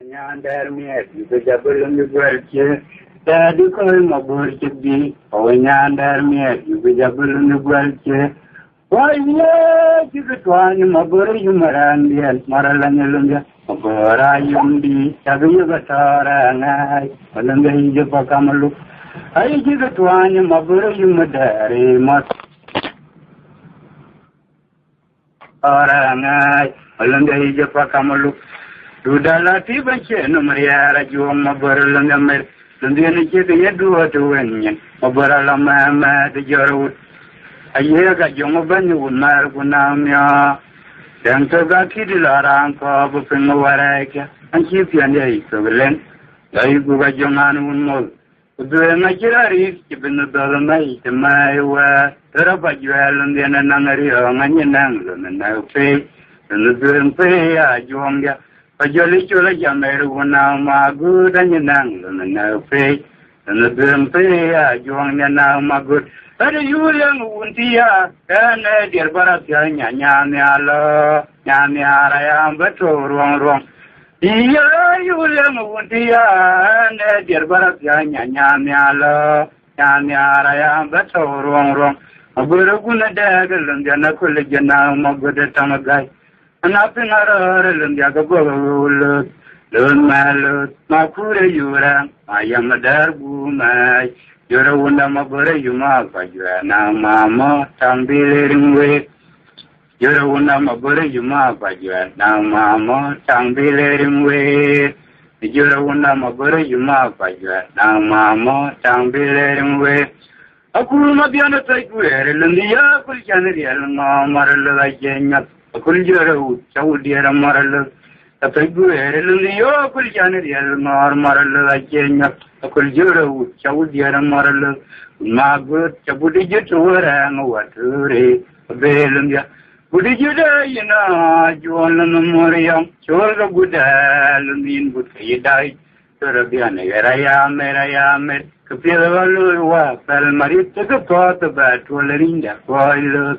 Nyandarmia, the Jabulum Guerche, Daddy call my board to be, or Nyandarmia, the Jabulum Guerche. Why, yes, you could one, my boy, you Marandi and Maralangalunga, Bora Yundi, Taguyagatara, and I, Alanga Hijapakamalu. I give it one, my boy, you Madari, must. Arangai, Alanga Hijapakamalu. Dudala tibache no Maria Juan Mabarala Mer, Lundian Yedu to win, Mabarala Mama, the Jorwood. A year got young Benny would marry Gunamia. Then to got Kidilaran, Cobb, Pingawaraka, and keep your day to the length. There you go, young man would know. Doing my Jerry, keeping the dollar mate, and my way, Terapa Jewel and then an Angaria, Manyan and now pay, and the doing pay, I joined. Pajoli chola jameru wana ma good and yanang and now pay and the drum pay juang yana ma good. But you young wuntia and dear Baratia Nyanyala Nyanyara but wrong. You young wuntia and dear Baratia Nyanyala Nyanyara but wrong. A burguna dagger and Janakula ma good at Tamagai. And up in our Yagabolo, learn mallet, Makura Yura, I am a darbu, my Yura Mabura, you mark, you are now mamma, Tambiling way. Yura Mabura, you mark, you are now mamma, Tambiling way. Yura Mabura, you mark, you are now mamma, Tambiling way. A Kuruma Biana take where, and the Yakul Janariel, Marla Jenya. Kuljara, Saudi Maral, a Pegu, the Yokul Janariel, Marala Kenya, a Kuljura, Saudi Maral, Margaret, Chabudija to Warang, Wature, a Belumbia. Budija, you know, Joan Memoriam, Chola Buddha, Lumin, but he died. Surabiana, I am, Kapila, Palmarit, took a pot of that, Wallerinda, Coil.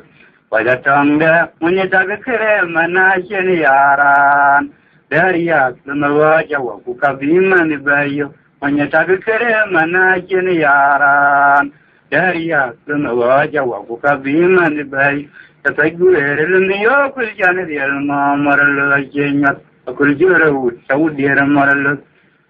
By the tongue there, when you take a creme and I can yaran, there yak, the Navaja, Kukabim and the Bayo, when you take a creme and I can yaran, there yak, the Navaja, Kukabim and the Bayo, the Pegu in the York with Janet Elma, Marala Jenya, a Kuljura wood, Saudi Marala,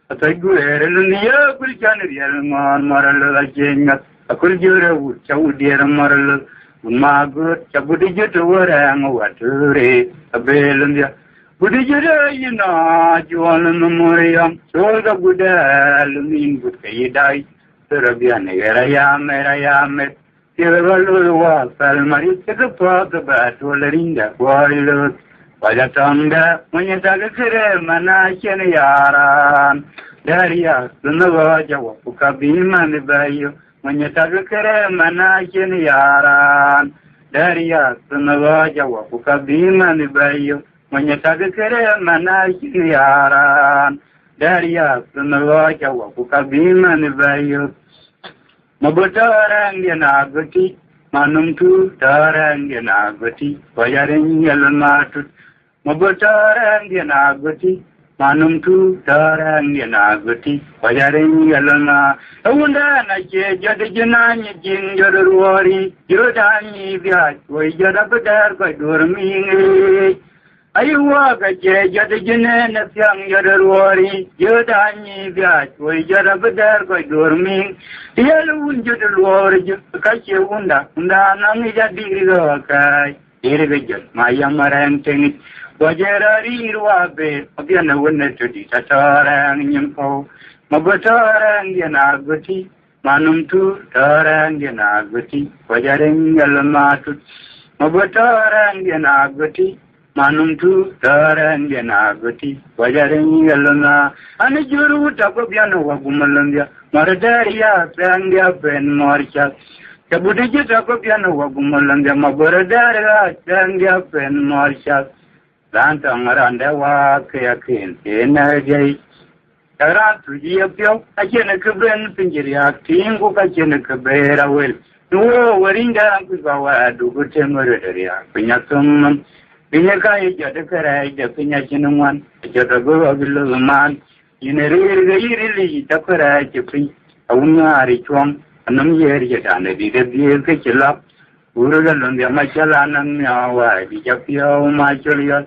a Pegu in the York with Janet Elma, Marala Jenya, a Kuljura wood, Saudi Marala. Margaret, Chabudija to Warang, Wature, a Belumbia. Budija, you know, Joan Memoriam, Solga Buddha, Lumin, but he died. Surabiana, I am, Tiravalu, Palmarit, the pot of that, Wallerinda, Coil. By the tongue there, when you take a creme and I can yaran, there yak, the Navaja, Kukabim and the Bayo. When you take a creme and I can yaran, there yak, the Navaja, Kukabim and the Bayo. When you take a creme and I can yaran, there yak, the Navaja, Kukabim and the Bayo. Mabutarang yanagati, Manum tu, Tarang yanagati, Vayaring Yelmatut. Mabutarang yanagati, Manum tu, Tarang yanagati, Vayaring Yelma. I wonder, I say, Jadajan, Jin, Yodori, Yodani, Viat, where Yadabatar by Dorming. I walk a Jadajan and a young Yodori, Yodani, Viat, where Yadabatar by Dorming. Yellow Jodor, Kachunda, Namija Diga, Irrigate, my Yamaran thing. Wajari Ruabe, Abiana wouldn't to the Tatarang Yimpo, Mabatarang Yanagati, Manum tu, Tarang Yanagati, Wajaring Yalamatut, Mabatarang Yanagati, Manum tu, Tarang Yanagati, Wajaring Yalana, and a Juru Takobiano Wagumalandia, Maradaria, Sandia, Ben Marcha. Kabudija Takobiano Wagumalandia, Mabaradaria, Sandia, Ben Marcha. Lantang around the walk, Yakin, Energy. Around to Yapio, I can a cabin, Pingeria, Tingo, I can a cabera will. No, we're in the Ankuzawa, do good temporary, Pinyatum, Pinya kai jada karai da pinya chinuman, jada go abilu man, ineri iri da karai chipi, awunya ari chuang, anam yeri jada ne di de ke chilap, uruga lundia machala nan yawa, di japia macholia,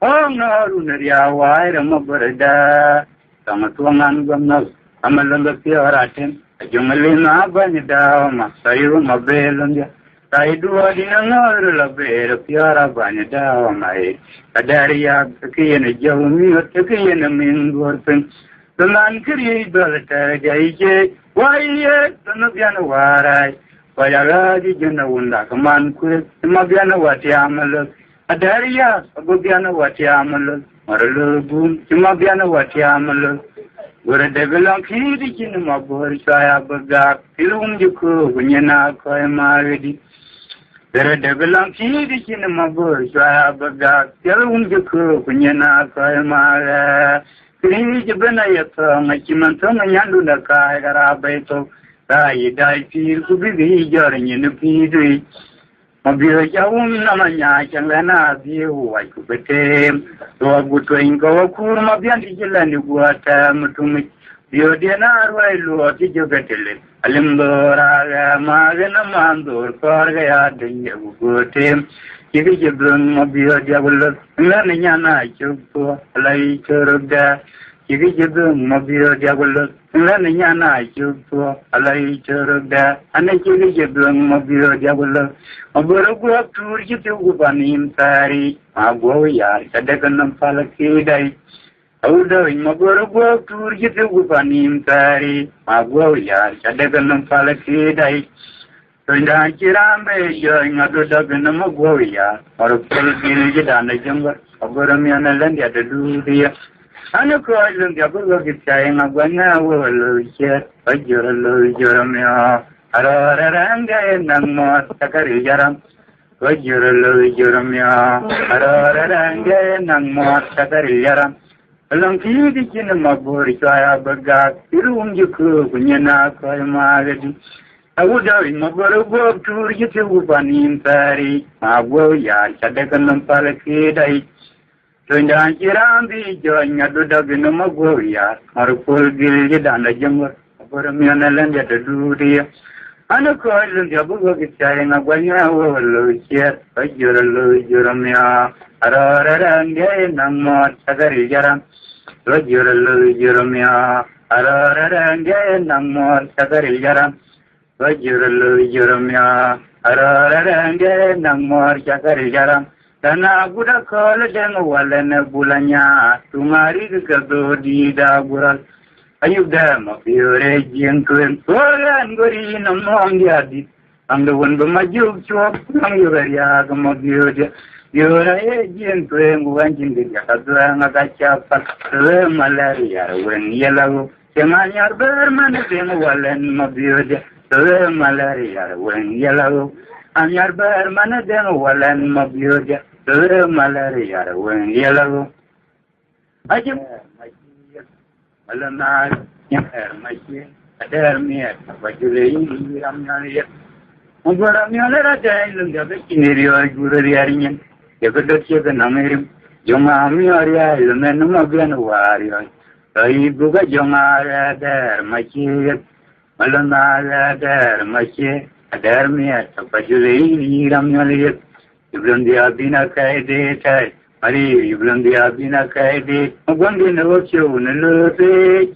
oh no runeria wa ramabarada, sama tuangan gamna, amalanga piaratin, jumalina banida, masayu mabelundia. Sai dua dinangar labir piara banyak dah mai. Kadariya kian jauh miut kian minggur pen. Teman kiri berter jaya wahai tenaga warai. Wajah di jena unda keman kuat tenaga wati amal. Kadariya agubiana wati amal. Marlubun tenaga wati amal. Gurada bilang kiri kini mabur saya bergak ilum juku punyana kau maridi. Gurada bilang kiri kini mabur saya bergak ilum juku punyana kau mara. Kiri jebena ya tu ngaciman tu nganyandu nak kaya karabai tu. Rai dai pir kubi jarnya nupi dui. Mobil jauh namanya jangan dia wai kubetem. Dua butuh ingkau kur mabian di jalan dibuat mutum dia dia narwai luar di juga telet. Alim doraga magana mandur korga ada yang buatem. Jadi jebelum mobil dia belum nanya nak cuba lagi cerda. Jadi jebelum mobil dia belum nanya nak cuba lagi cerda. Anak jadi jebelum mobil dia belum. Abang gua tur gitu gua panim sari. Abu ya kadang nampak kedai. Udah, abang gua tur gitu gua panim sari. Abu ya kadang nampak kedai. Tunda kirambe yo ngadu dagan nama gua ya. Orang pelgil jadi anak jenggot. Abang miana lagi ada duria. Anak kau lagi apa lagi saya ngabana walau jet. Ajar mia. Arararanga nang mo takari jaram. Ajar mia. Arararanga nang mo takari jaram. Alang kiri kini mabur saya bergak. Irum juku punya nak kau magadi. Aku dah mabur gua tur gitu gua panim sari. Abu ya cadakan nampak kedai. Tunda kirambi jo ngadu dagan nama gua ya. Marupul gil jadi anak jenggot. Orang lain dia dulu anak kau itu dia bukan kita yang agaknya walau siat ajar mia araran dia nama cakari jaram ajar mia araran dia nama cakari jaram ajar mia araran dia nama cakari jaram dan aku dah kalau dengan walana bulannya tumari kedo di daguran. Ayub dah mafiore jengkuen, orang gori namong dia di, anggawan bermaju cuak, anggawan kemagiu dia, diorang jengkuen bukan jengkuen kadang agak cepat, malaria, wen yelau, jangan bermana dengan walan mafiore dia, malaria, wen yelau, anyar bermana dengan walan mafiore dia, malaria, wen yelau, ayub. Malamar yang macam ada miat baju ini ramnya lihat. Orang ramnya ada yang lebih kini riak guru riaknya. Dia kedua dia namerim. Joma miaria ilmu nama waria. Tapi bukan joma ada macam malamar ada macam ada miat baju ini ramnya lihat. Sebelum dia bina kaide tay. Mari belum dia bina kaide, abang dia nak cakap nelayan,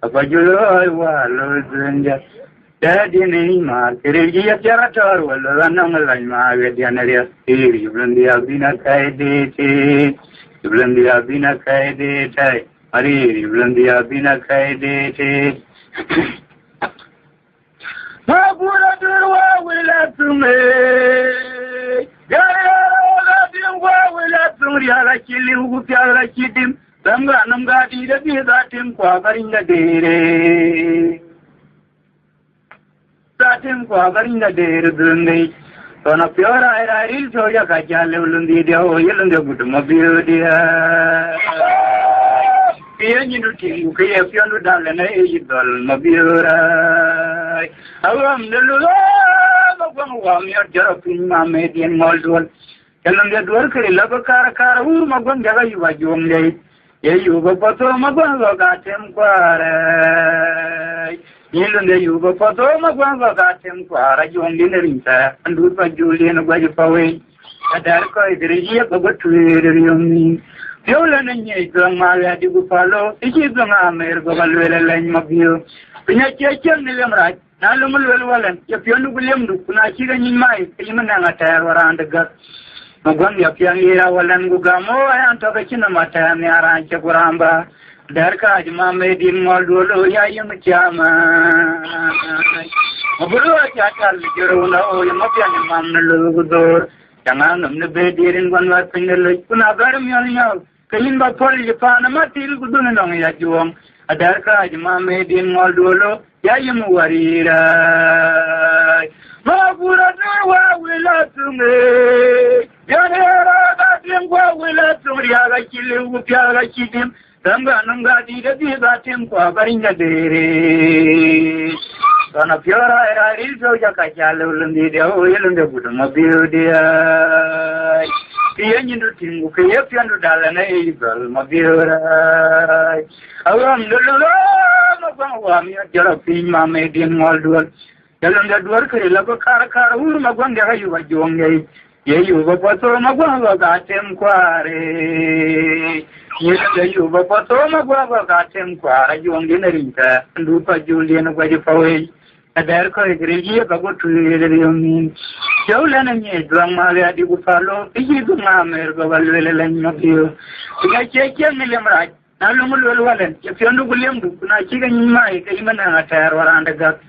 apa jual walau senja. Jadi ni mah kerja cara cara walau anak lain mah dia nak belum dia bina kaide, belum dia bina kaide, mari belum dia bina kaide. Mabura durwa wilayah tume. Ala cili ugupi ala cidim, tangga namga tidak bisa tim kuabaringa dere. Satim kuabaringa dere dulungi. Tona piora era il soya kajale ulundi dia o yelundi budu mobil dia. Pia nyindu tingu kaya pionu dalena idol mobilra. Awam dulu, bapang wamior jarapin mame dian moldol. Jalan dia dua kali lagu kara magwan jaga yuwa juang lei. Ye yuwa poto magwan loga tem kuare. Jalan dia yuwa poto magwan loga tem kuara juang di nerinta. Andur pa Julian gwaji pawe. Adar ko idriya bagot tuiriyong. Yola nanya idang maga di gupalo. Iki idang amer bagalwela lain mabio. Penyakit ni lemrat. Nalumul welwalan. Ya pionu guliam du. Kuna chiga nyimai. Kayimana ngatar warandagat. Magwan ya piang ira walan gugamo ayan to kachina mata ni aranche kuramba darka ajma medin moldolo ya yum chama mabulu achatal jiruna o yamapian mamnalo gudor jangan namne bedirin gwanwar pingelo kuna garam yalnya kayin ba poli pana matil gudun nong ya juom darka ajma medin moldolo ya yum warira Mabura wa wila tunge Yanera da timwa wila tumriya ga kilu upya ga kidim Danga nunga di da di da timwa baringa dere Dona piora era rilso ja ka chalo lundi de o yelunde budu mabiu dia Kiya nyindu tingu kiya piandu dalana e bal mabiura Awam lulu mabang wa mi jara pima medin ngaldul Jalan dia dua kali lagu kara magwan dia kayu baju ngai. Ye yuba poto magwan baga tem kuare. Ye dia yuba poto magwan baga tem kuare juang dia nerinta. Lupa Julian gwaji pawe. Adar ko igreja bagot tuiriyong. Jalan ni juang maga di gupalo. Iji dunga mer bagalwela lain mabio. Tiga ceknya nilemrat. Nalumul welwalan. Ya pionu guliam du. Kuna chiga nyimai kayimana ngatar warandagat.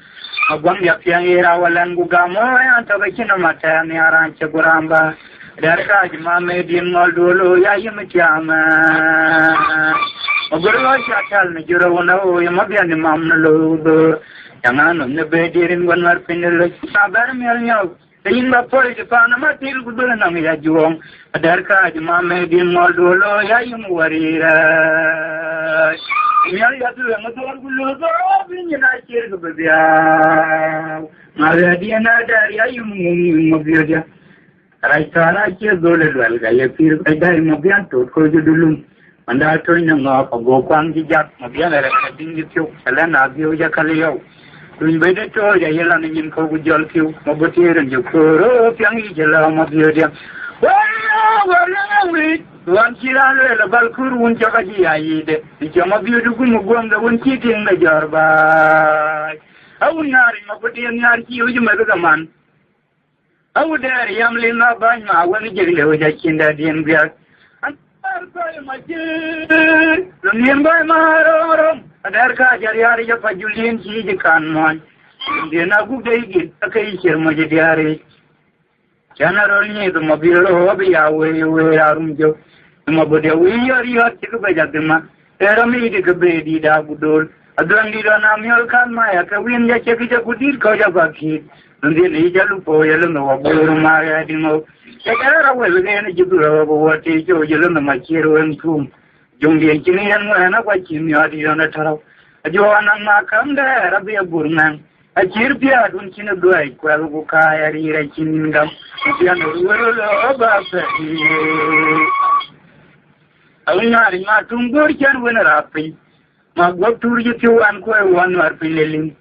Magwan ya piang ira walan gugamo ya to kachina mata ni aranche kuramba darka ajma medin moldolo ya yumchama magurwa chatal ni juro wona o yamabian ni mamnalo do jangan ne bedirin gwanwar pinelo sabar melnyo tin ba poli de pana matil gudul nang ya juong darka ajma medin moldolo ya yumwarira Nyari atu yang motor gulu tu, binjana ciri kebedia. Mari dia nada dia mobil dia. Raisa ciri dole dua gaya pir ada mobil tu kau dulu. Anda tu yang apa gokuang dijak mobil ada tinggi tu, jalan abis aja kali yau. Tuin beda tu jalan ingin kau jual tu, mobil tiran jauh, piang jalan mobil dia. Wah, Wan kiralo la balkur won jaka ji ayide jama biudu gumu gomda won kiting na jarba awun nari mabudi nyar ki uju maga man awu der yamli na ban ma woni jegle waja kinda dien biak antar ko majir lumien bay marom adar ka jariari ja pajulien ji kan mon dina gu deigi akai cher mo je diare chana rolni to mabiro hobi yawe arum jo Mabudi wiyari hati kebajatima, erami di kebedi dah budol. Aduan di dalam miol kan maya kawin ya cekija kudir kau jabakit. Nanti ni jalu po jalu nawa buru maya di mau. Sekara rawel ni jibula buat itu jalu nama ciru entum. Jung dia kini yang mana kau cimi adi dana tarau. Ajuan anak kanda rabi aburnang. Acir pia dun cina dua ikwal buka yari racin gam. Pian urul abasa. Alunari ma tungur chan wena rapi. Ma gotur jitu an ko wan rapi lelim.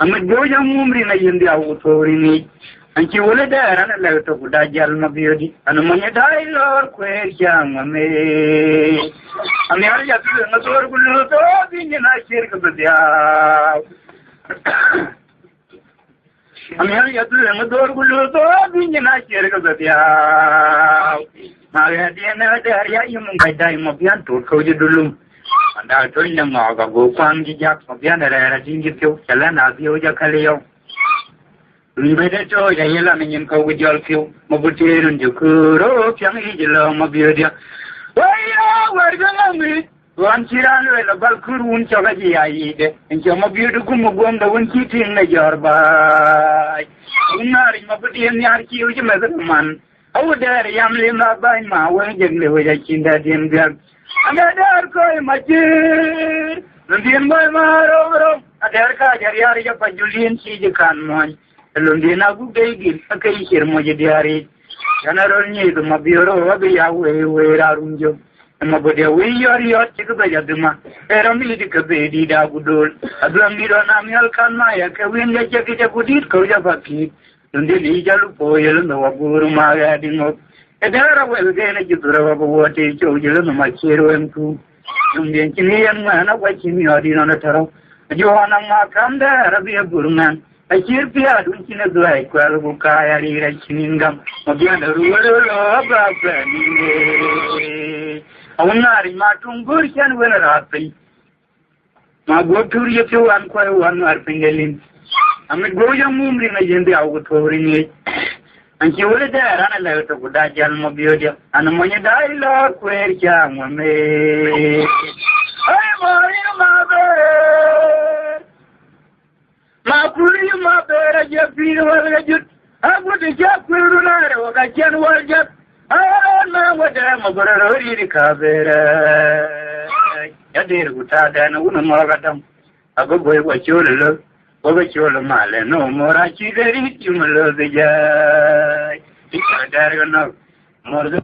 Amit goja mumri na yindi autori ni. Anci wala da ran la to kuda jal ma biodi. Anu manya dai lor ko jam me. Ami ar ya tu na tor gulu to bin na shir ka bdia. Ami ar ya tu na tor gulu to bin na shir ka bdia. Mari dia na ada ya yung kadai mabian tu kau je dulu. Anda tu yang maga gokuang jijak mabian ada tinggi tu jalan abio je kali yo. Beda tu ya ialah ingin kau jual tu mabutirun jukuro yang hijau mabio dia. Waya warga kami wan ciran le balkurun coba je aide. Engkau mabio tu kumugom dah wan kiting na jarba. Unari mabutian ni arki uje mazman. Awu dari yang lima bayi mawan jengle wajah cinta diam diam. Ada dar kau macir, lundian bayi marong. Ada kau jari hari japa Julian si jekan mon. Lundian aku gigit, pakai isir mo jadi hari. General need my bureau of the away where Arunjo. And my body away your yacht, take a bed of the man. Eramidic a baby, that would do. A blamid on Amial Kanmaya, can win the jacket of good eat, Kojabaki. And the Lijalupo, and the Waburu adding up. And there are well again at you to rub water, you my hero and crew. And the engineer man of watching me on the tarot. Johanna Markham there, be a good man. I hear Pia doing a like, well, Bukaya, Chingam, of the other ruler of I will not in my tomb, good and well happy. My go to you two and quite one are fingerling. I'm a growing moon in the outgoing it. And she was there and a letter with that young mobile, and when you die, Lord, where young one may. I'm my bed. My pretty mother, I just feel what you. I would have just put it on. I can't work up. I don't know what I'm about to read. I did with that and a woman more at them. I go away what you love. Over your mile, no more. I see that you love the guy. It's a dare enough. More than